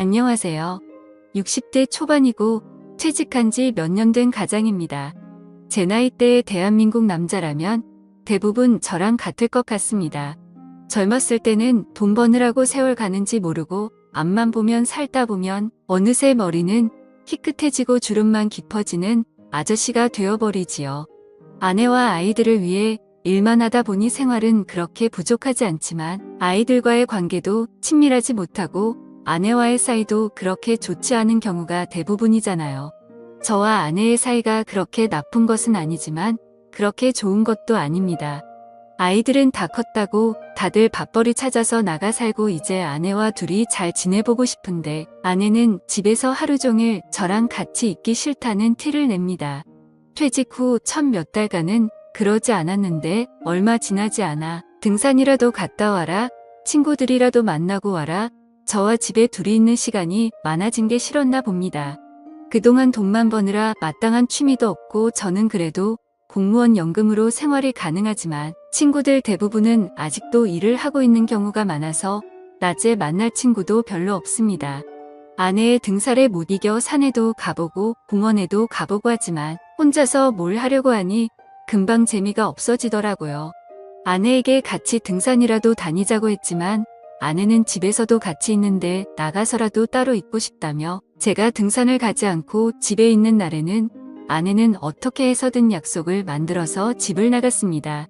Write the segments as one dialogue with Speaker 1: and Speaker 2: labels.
Speaker 1: 안녕하세요. 60대 초반이고 퇴직한 지 몇 년 된 가장입니다. 제 나이대의 대한민국 남자라면 대부분 저랑 같을 것 같습니다. 젊었을 때는 돈 버느라고 세월 가는지 모르고 앞만 보면 살다 보면 어느새 머리는 희끗해지고 주름만 깊어지는 아저씨가 되어버리지요. 아내와 아이들을 위해 일만 하다 보니 생활은 그렇게 부족하지 않지만 아이들과의 관계도 친밀하지 못하고 아내와의 사이도 그렇게 좋지 않은 경우가 대부분이잖아요. 저와 아내의 사이가 그렇게 나쁜 것은 아니지만 그렇게 좋은 것도 아닙니다. 아이들은 다 컸다고 다들 밥벌이 찾아서 나가 살고 이제 아내와 둘이 잘 지내보고 싶은데 아내는 집에서 하루 종일 저랑 같이 있기 싫다는 티를 냅니다. 퇴직 후 첫 몇 달간은 그러지 않았는데 얼마 지나지 않아 등산이라도 갔다 와라, 친구들이라도 만나고 와라, 저와 집에 둘이 있는 시간이 많아진 게 싫었나 봅니다. 그동안 돈만 버느라 마땅한 취미도 없고 저는 그래도 공무원 연금으로 생활이 가능하지만 친구들 대부분은 아직도 일을 하고 있는 경우가 많아서 낮에 만날 친구도 별로 없습니다. 아내의 등살에 못 이겨 산에도 가보고 공원에도 가보고 하지만 혼자서 뭘 하려고 하니 금방 재미가 없어지더라고요. 아내에게 같이 등산이라도 다니자고 했지만 아내는 집에서도 같이 있는데 나가서라도 따로 있고 싶다며 제가 등산을 가지 않고 집에 있는 날에는 아내는 어떻게 해서든 약속을 만들어서 집을 나갔습니다.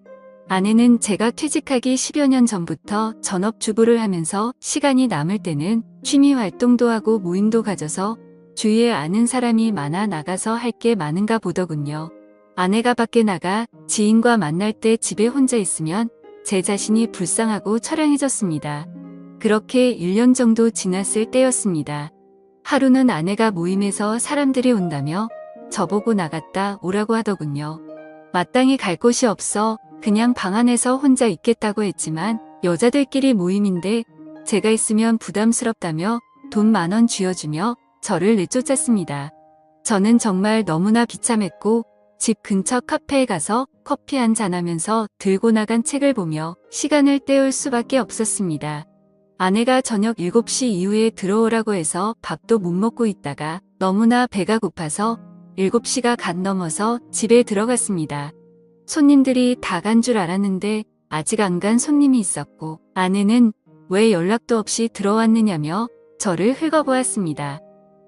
Speaker 1: 아내는 제가 퇴직하기 10여 년 전부터 전업주부를 하면서 시간이 남을 때는 취미 활동도 하고 모임도 가져서 주위에 아는 사람이 많아 나가서 할 게 많은가 보더군요. 아내가 밖에 나가 지인과 만날 때 집에 혼자 있으면 제 자신이 불쌍하고 처량해졌습니다. 그렇게 1년 정도 지났을 때였습니다. 하루는 아내가 모임에서 사람들이 온다며 저보고 나갔다 오라고 하더군요. 마땅히 갈 곳이 없어 그냥 방 안에서 혼자 있겠다고 했지만 여자들끼리 모임인데 제가 있으면 부담스럽다며 돈 10,000원 쥐어주며 저를 내쫓았습니다. 저는 정말 너무나 비참했고 집 근처 카페에 가서 커피 한잔 하면서 들고 나간 책을 보며 시간을 때울 수밖에 없었습니다. 아내가 저녁 7시 이후에 들어오라고 해서 밥도 못 먹고 있다가 너무나 배가 고파서 7시가 갓 넘어서 집에 들어갔습니다. 손님들이 다 간 줄 알았는데 아직 안 간 손님이 있었고 아내는 왜 연락도 없이 들어왔느냐며 저를 흙어보았습니다.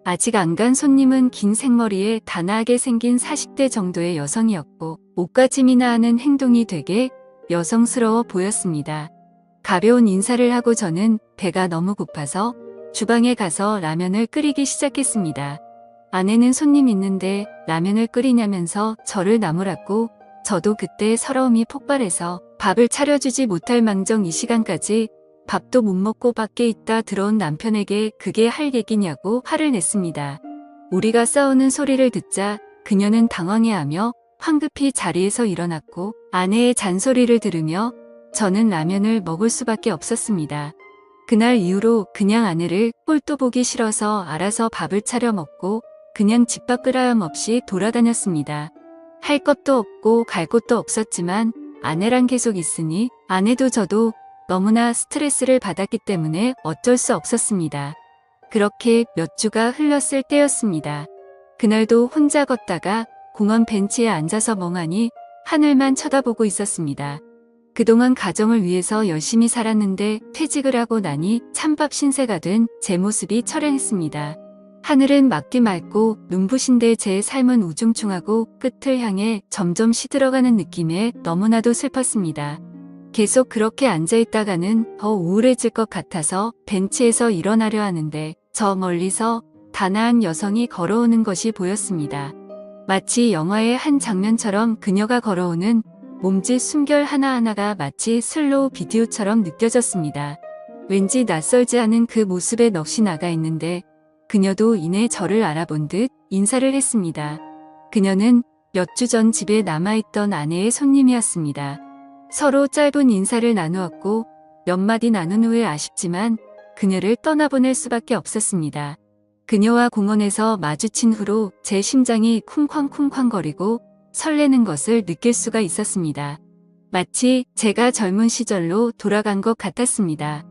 Speaker 1: 아직 안 간 손님은 긴 생머리에 단아하게 생긴 40대 정도의 여성이었고 옷가짐이나 하는 행동이 되게 여성스러워 보였습니다. 가벼운 인사를 하고 저는 배가 너무 고파서 주방에 가서 라면을 끓이기 시작했습니다. 아내는 손님 있는데 라면을 끓이냐면서 저를 나무랐고 저도 그때 서러움이 폭발해서 밥을 차려주지 못할 망정 이 시간까지 밥도 못 먹고 밖에 있다 들어온 남편에게 그게 할 얘기냐고 화를 냈습니다. 우리가 싸우는 소리를 듣자 그녀는 당황해하며 황급히 자리에서 일어났고 아내의 잔소리를 들으며 저는 라면을 먹을 수밖에 없었습니다. 그날 이후로 그냥 아내를 꼴도 보기 싫어서 알아서 밥을 차려 먹고 그냥 집 밖을 하염없이 돌아다녔습니다. 할 것도 없고 갈 곳도 없었지만 아내랑 계속 있으니 아내도 저도 너무나 스트레스를 받았기 때문에 어쩔 수 없었습니다. 그렇게 몇 주가 흘렀을 때였습니다. 그날도 혼자 걷다가 공원 벤치에 앉아서 멍하니 하늘만 쳐다보고 있었습니다. 그동안 가정을 위해서 열심히 살았는데 퇴직을 하고 나니 찬밥 신세가 된 제 모습이 처량했습니다. 하늘은 맑디 맑고 눈부신데 제 삶은 우중충하고 끝을 향해 점점 시들어가는 느낌에 너무나도 슬펐습니다. 계속 그렇게 앉아있다가는 더 우울해질 것 같아서 벤치에서 일어나려 하는데 저 멀리서 단아한 여성이 걸어오는 것이 보였습니다. 마치 영화의 한 장면처럼 그녀가 걸어오는 몸짓 숨결 하나하나가 마치 슬로우 비디오처럼 느껴졌습니다. 왠지 낯설지 않은 그 모습에 넋이 나가 있는데 그녀도 이내 저를 알아본 듯 인사를 했습니다. 그녀는 몇 주 전 집에 남아있던 아내의 손님이었습니다. 서로 짧은 인사를 나누었고 몇 마디 나눈 후에 아쉽지만 그녀를 떠나보낼 수밖에 없었습니다. 그녀와 공원에서 마주친 후로 제 심장이 쿵쾅쿵쾅거리고 설레는 것을 느낄 수가 있었습니다. 마치 제가 젊은 시절로 돌아간 것 같았습니다.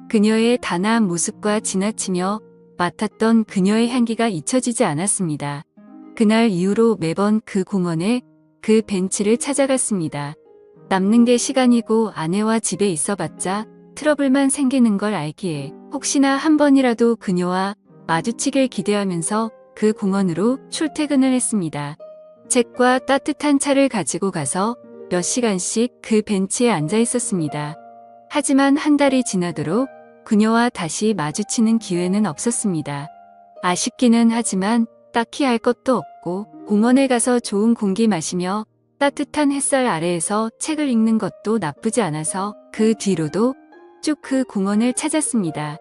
Speaker 1: 그녀의 단아한 모습과 지나치며 맡았던 그녀의 향기가 잊혀지지 않았습니다. 그날 이후로 매번 그 공원에 그 벤치를 찾아갔습니다. 남는 게 시간이고 아내와 집에 있어봤자 트러블만 생기는 걸 알기에 혹시나 한 번이라도 그녀와 마주치길 기대하면서 그 공원으로 출퇴근을 했습니다. 책과 따뜻한 차를 가지고 가서 몇 시간씩 그 벤치에 앉아 있었습니다. 하지만 한 달이 지나도록 그녀와 다시 마주치는 기회는 없었습니다. 아쉽기는 하지만 딱히 할 것도 없고 공원에 가서 좋은 공기 마시며 따뜻한 햇살 아래에서 책을 읽는 것도 나쁘지 않아서 그 뒤로도 쭉 그 공원을 찾았습니다.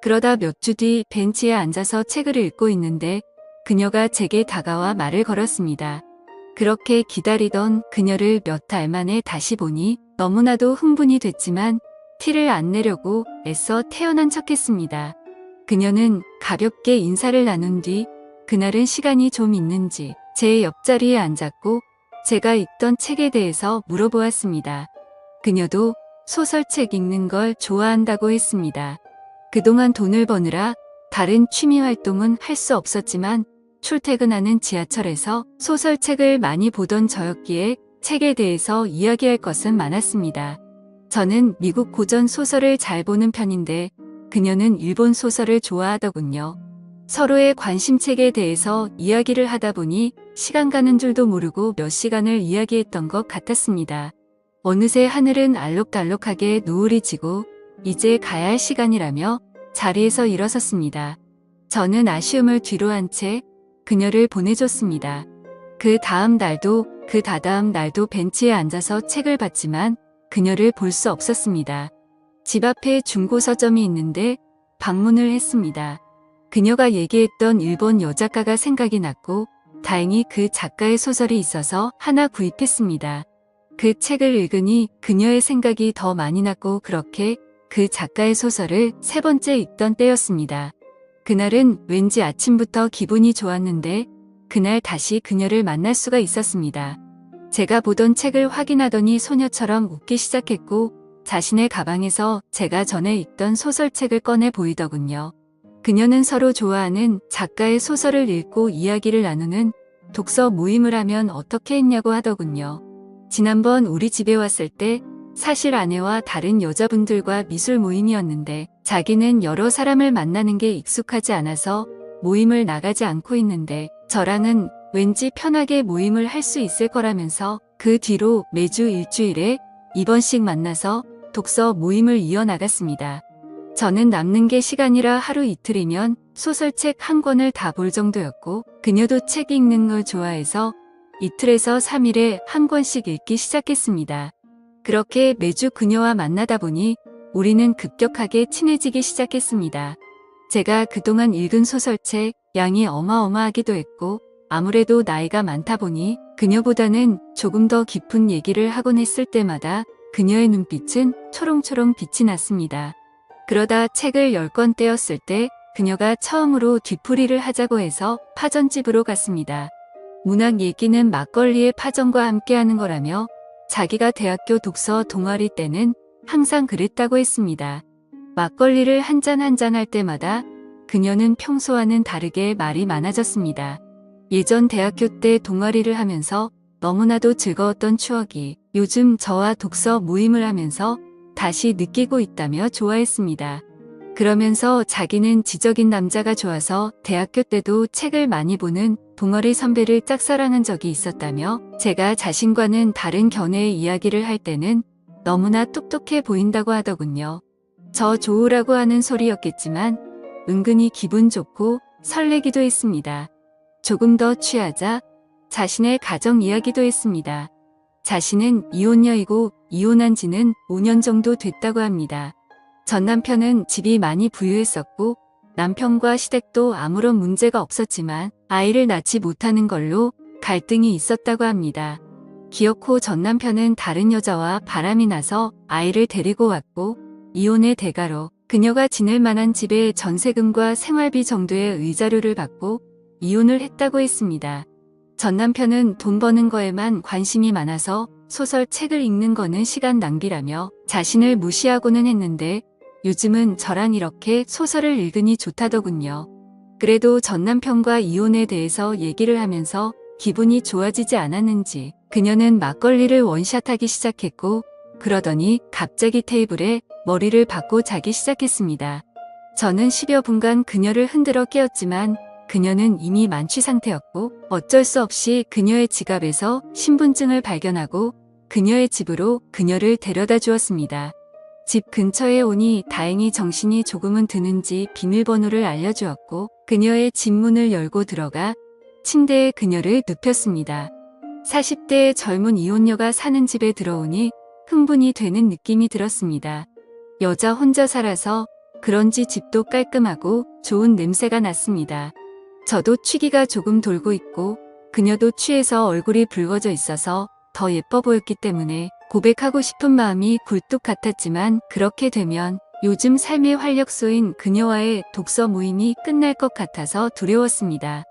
Speaker 1: 그러다 몇 주 뒤 벤치에 앉아서 책을 읽고 있는데 그녀가 제게 다가와 말을 걸었습니다. 그렇게 기다리던 그녀를 몇 달 만에 다시 보니 너무나도 흥분이 됐지만 티를 안 내려고 애써 태연한 척했습니다. 그녀는 가볍게 인사를 나눈 뒤 그날은 시간이 좀 있는지 제 옆자리에 앉았고 제가 읽던 책에 대해서 물어보았습니다. 그녀도 소설책 읽는 걸 좋아한다고 했습니다. 그동안 돈을 버느라 다른 취미 활동은 할 수 없었지만 출퇴근하는 지하철에서 소설책을 많이 보던 저였기에 책에 대해서 이야기할 것은 많았습니다. 저는 미국 고전 소설을 잘 보는 편인데 그녀는 일본 소설을 좋아하더군요. 서로의 관심책에 대해서 이야기를 하다 보니 시간 가는 줄도 모르고 몇 시간을 이야기했던 것 같았습니다. 어느새 하늘은 알록달록하게 노을이 지고 이제 가야 할 시간이라며 자리에서 일어섰습니다. 저는 아쉬움을 뒤로한 채 그녀를 보내줬습니다. 그 다음 날도 그 다다음 날도 벤치에 앉아서 책을 봤지만 그녀를 볼 수 없었습니다. 집 앞에 중고 서점이 있는데 방문을 했습니다. 그녀가 얘기했던 일본 여작가가 생각이 났고 다행히 그 작가의 소설이 있어서 하나 구입했습니다. 그 책을 읽으니 그녀의 생각이 더 많이 났고 그렇게 그 작가의 소설을 3번째 읽던 때였습니다. 그날은 왠지 아침부터 기분이 좋았는데 그날 다시 그녀를 만날 수가 있었습니다. 제가 보던 책을 확인하더니 소녀처럼 웃기 시작했고 자신의 가방에서 제가 전에 읽던 소설책을 꺼내 보이더군요. 그녀는 서로 좋아하는 작가의 소설을 읽고 이야기를 나누는 독서 모임을 하면 어떻게 했냐고 하더군요. 지난번 우리 집에 왔을 때 사실 아내와 다른 여자분들과 미술 모임이었는데 자기는 여러 사람을 만나는 게 익숙하지 않아서 모임을 나가지 않고 있는데 저랑은 왠지 편하게 모임을 할 수 있을 거라면서 그 뒤로 매주 일주일에 2번씩 만나서 독서 모임을 이어나갔습니다. 저는 남는 게 시간이라 하루 이틀이면 소설책 한 권을 다 볼 정도였고 그녀도 책 읽는 걸 좋아해서 이틀에서 3일에 한 권씩 읽기 시작했습니다. 그렇게 매주 그녀와 만나다 보니 우리는 급격하게 친해지기 시작했습니다. 제가 그동안 읽은 소설책 양이 어마어마하기도 했고 아무래도 나이가 많다 보니 그녀보다는 조금 더 깊은 얘기를 하곤 했을 때마다 그녀의 눈빛은 초롱초롱 빛이 났습니다. 그러다 책을 10권 떼었을 때 그녀가 처음으로 뒤풀이를 하자고 해서 파전집으로 갔습니다. 문학 얘기는 막걸리의 파전과 함께하는 거라며 자기가 대학교 독서 동아리 때는 항상 그랬다고 했습니다. 막걸리를 한 잔 한 잔 할 때마다 그녀는 평소와는 다르게 말이 많아졌습니다. 예전 대학교 때 동아리를 하면서 너무나도 즐거웠던 추억이 요즘 저와 독서 모임을 하면서 다시 느끼고 있다며 좋아했습니다. 그러면서 자기는 지적인 남자가 좋아서 대학교 때도 책을 많이 보는 동아리 선배를 짝사랑한 적이 있었다며 제가 자신과는 다른 견해의 이야기를 할 때는 너무나 똑똑해 보인다고 하더군요. 저 좋으라고 하는 소리였겠지만 은근히 기분 좋고 설레기도 했습니다. 조금 더 취하자 자신의 가정 이야기도 했습니다. 자신은 이혼녀이고 이혼한 지는 5년 정도 됐다고 합니다. 전 남편은 집이 많이 부유했었고 남편과 시댁도 아무런 문제가 없었지만 아이를 낳지 못하는 걸로 갈등이 있었다고 합니다. 기어코 전 남편은 다른 여자와 바람이 나서 아이를 데리고 왔고 이혼의 대가로 그녀가 지낼 만한 집에 전세금과 생활비 정도의 의자료를 받고 이혼을 했다고 했습니다. 전 남편은 돈 버는 거에만 관심이 많아서 소설 책을 읽는 거는 시간 낭비라며 자신을 무시하고는 했는데 요즘은 저랑 이렇게 소설을 읽으니 좋다더군요. 그래도 전 남편과 이혼에 대해서 얘기를 하면서 기분이 좋아지지 않았는지 그녀는 막걸리를 원샷하기 시작했고 그러더니 갑자기 테이블에 머리를 박고 자기 시작했습니다. 저는 10여 분간 그녀를 흔들어 깨웠지만 그녀는 이미 만취 상태였고 어쩔 수 없이 그녀의 지갑에서 신분증을 발견하고 그녀의 집으로 그녀를 데려다 주었습니다. 집 근처에 오니 다행히 정신이 조금은 드는지 비밀번호를 알려주었고 그녀의 집 문을 열고 들어가 침대에 그녀를 눕혔습니다. 40대의 젊은 이혼녀가 사는 집에 들어오니 흥분이 되는 느낌이 들었습니다. 여자 혼자 살아서 그런지 집도 깔끔하고 좋은 냄새가 났습니다. 저도 취기가 조금 돌고 있고 그녀도 취해서 얼굴이 붉어져 있어서 더 예뻐 보였기 때문에 고백하고 싶은 마음이 굴뚝 같았지만 그렇게 되면 요즘 삶의 활력소인 그녀와의 독서 모임이 끝날 것 같아서 두려웠습니다.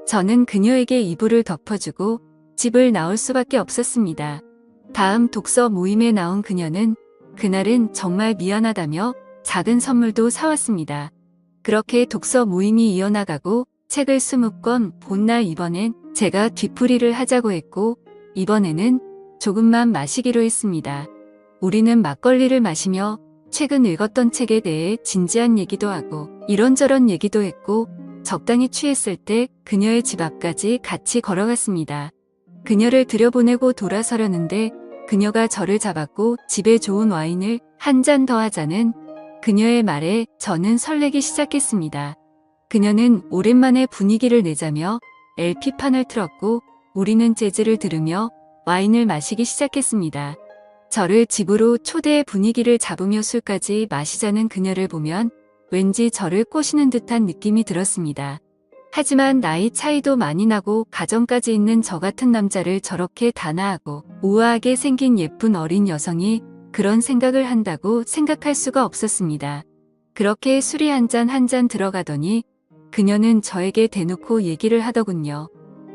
Speaker 1: 저는 그녀에게 이불을 덮어주고 집을 나올 수밖에 없었습니다. 다음 독서 모임에 나온 그녀는 그날은 정말 미안하다며 작은 선물도 사왔습니다. 그렇게 독서 모임이 이어나가고 책을 20권 본 날 이번엔 제가 뒤풀이를 하자고 했고 이번에는 조금만 마시기로 했습니다. 우리는 막걸리를 마시며 최근 읽었던 책에 대해 진지한 얘기도 하고 이런저런 얘기도 했고 적당히 취했을 때 그녀의 집 앞까지 같이 걸어갔습니다. 그녀를 들여보내고 돌아서려는데 그녀가 저를 잡았고 집에 좋은 와인을 한 잔 더 하자는 그녀의 말에 저는 설레기 시작했습니다. 그녀는 오랜만에 분위기를 내자며 LP판을 틀었고 우리는 재즈를 들으며 와인을 마시기 시작했습니다. 저를 집으로 초대해 분위기를 잡으며 술까지 마시자는 그녀를 보면 왠지 저를 꼬시는 듯한 느낌이 들었습니다. 하지만 나이 차이도 많이 나고 가정까지 있는 저 같은 남자를 저렇게 단아하고 우아하게 생긴 예쁜 어린 여성이 그런 생각을 한다고 생각할 수가 없었습니다. 그렇게 술이 한 잔 들어가더니 그녀는 저에게 대놓고 얘기를 하더군요.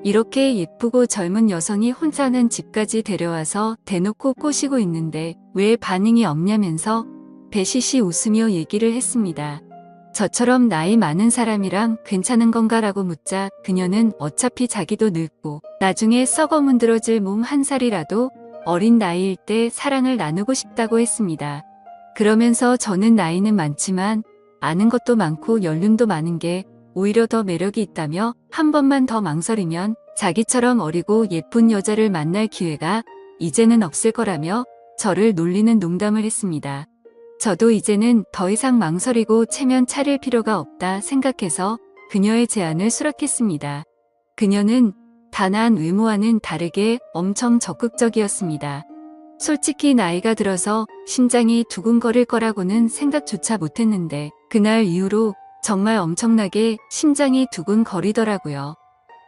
Speaker 1: 이렇게 예쁘고 젊은 여성이 혼자는 집까지 데려와서 대놓고 꼬시고 있는데 왜 반응이 없냐면서 배시시 웃으며 얘기를 했습니다. 저처럼 나이 많은 사람이랑 괜찮은 건가라고 묻자 그녀는 어차피 자기도 늙고 나중에 썩어 문드러질 몸 한 살이라도 어린 나이일 때 사랑을 나누고 싶다고 했습니다. 그러면서 저는 나이는 많지만 아는 것도 많고 연륜도 많은 게 오히려 더 매력이 있다며 한 번만 더 망설이면 자기처럼 어리고 예쁜 여자를 만날 기회가 이제는 없을 거라며 저를 놀리는 농담을 했습니다. 저도 이제는 더 이상 망설이고 체면 차릴 필요가 없다 생각해서 그녀의 제안을 수락했습니다. 그녀는 단아한 외모와는 다르게 엄청 적극적이었습니다. 솔직히 나이가 들어서 심장이 두근거릴 거라고는 생각조차 못했는데 그날 이후로 정말 엄청나게 심장이 두근거리더라고요.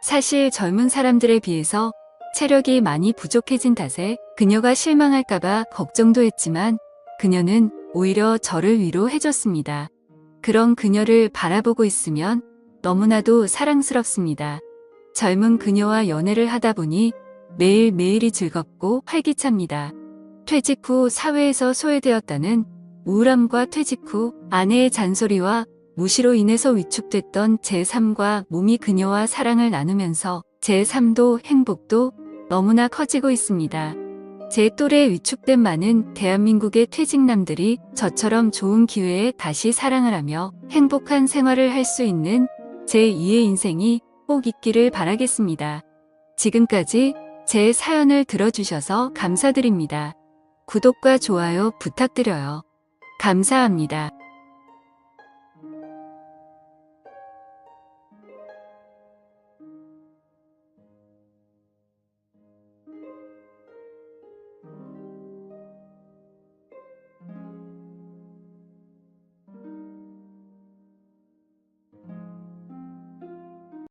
Speaker 1: 사실 젊은 사람들에 비해서 체력이 많이 부족해진 탓에 그녀가 실망할까봐 걱정도 했지만 그녀는 오히려 저를 위로해줬습니다. 그런 그녀를 바라보고 있으면 너무나도 사랑스럽습니다. 젊은 그녀와 연애를 하다 보니 매일매일이 즐겁고 활기찹니다. 퇴직 후 사회에서 소외되었다는 우울함과 퇴직 후 아내의 잔소리와 무시로 인해서 위축됐던 제 삶과 몸이 그녀와 사랑을 나누면서 제 삶도 행복도 너무나 커지고 있습니다. 제 또래 위축된 많은 대한민국의 퇴직남들이 저처럼 좋은 기회에 다시 사랑을 하며 행복한 생활을 할 수 있는 제2의 인생이 꼭 있기를 바라겠습니다. 지금까지 제 사연을 들어주셔서 감사드립니다. 구독과 좋아요 부탁드려요. 감사합니다.